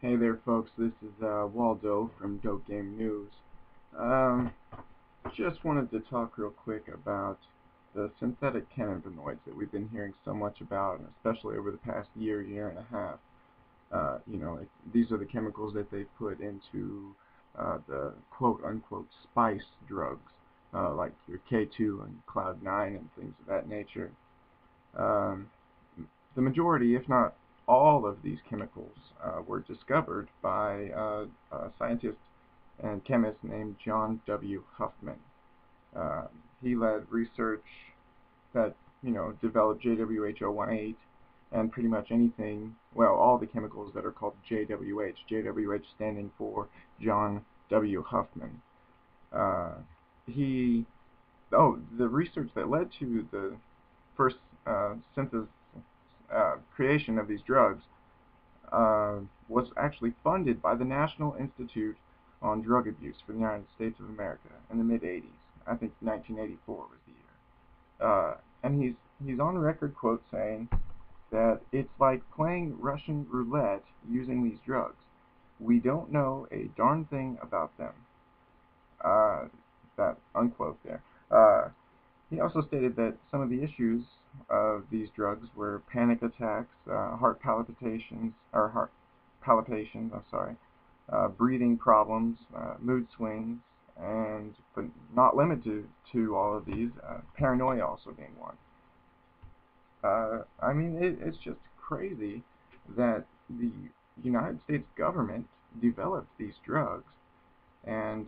Hey there, folks. This is Waldo from Dope Game News. Um, just wanted to talk real quick about the synthetic cannabinoids that we've been hearing so much about, and especially over the past year and a half. These are the chemicals that they put into the quote-unquote spice drugs, like your K2 and Cloud9 and things of that nature. Um, the majority, if not all of these chemicals were discovered by a scientist and chemist named John W. Huffman. Uh, he led research that, developed JWH and pretty much anything, well, all the chemicals that are called JWH, JWH standing for John W. Huffman. Uh, he, the research that led to the first synthesis creation of these drugs was actually funded by the National Institute on Drug Abuse for the United States of America in the mid-'80s. I think 1984 was the year. And he's on record quote saying that it's like playing Russian roulette using these drugs. We don't know a darn thing about them. Uh, that unquote there. He also stated that some of the issues of these drugs were panic attacks, heart palpitations, breathing problems, mood swings, and but not limited to all of these, paranoia also being one. It's just crazy that the United States government developed these drugs and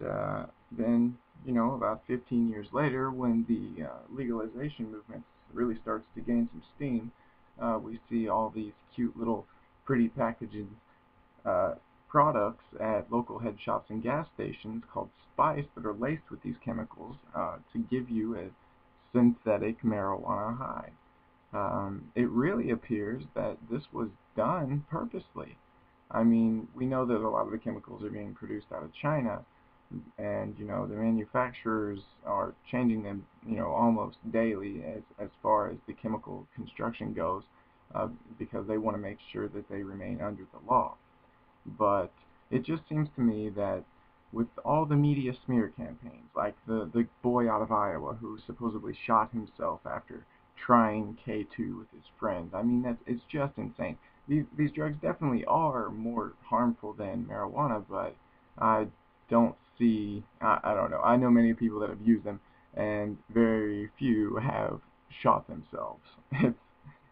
then, about 15 years later, when the legalization movement really starts to gain some steam, we see all these cute little pretty packaging uh, products at local head shops and gas stations called Spice that are laced with these chemicals to give you a synthetic marijuana high. It really appears that this was done purposely. I mean, we know that a lot of the chemicals are being produced out of China, and the manufacturers are changing them, almost daily as far as the chemical construction goes, because they want to make sure that they remain under the law. But it just seems to me that with all the media smear campaigns, like the boy out of Iowa who supposedly shot himself after trying K2 with his friends, I mean it's just insane. These drugs definitely are more harmful than marijuana, but I don't see. I don't know. I know many people that have used them, and very few have shot themselves.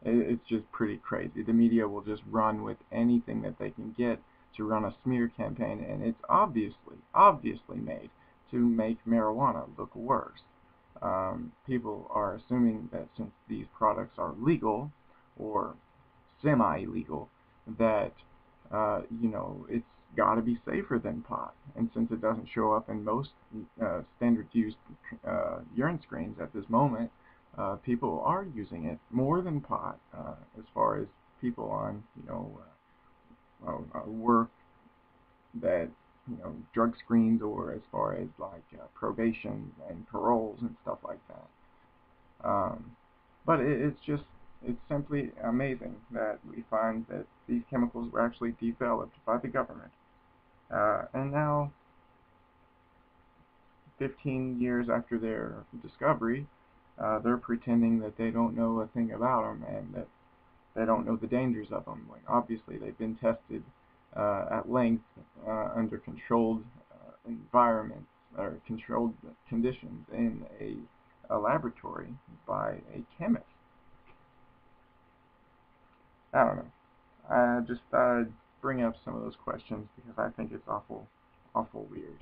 It's just pretty crazy. The media will just run with anything that they can get to run a smear campaign, and it's obviously made to make marijuana look worse. People are assuming that since these products are legal or semi-legal, that it's got to be safer than pot. And since it doesn't show up in most standard use urine screens at this moment, people are using it more than pot as far as people on work that drug screens, or as far as like probation and paroles and stuff like that. But it's simply amazing that we find that these chemicals were actually developed by the government. And now, 15 years after their discovery, they're pretending that they don't know a thing about them and that they don't know the dangers of them. When obviously they've been tested at length under controlled environments or controlled conditions in a laboratory by a chemist. I don't know. I just thought I'd bring up some of those questions because I think it's awful weird.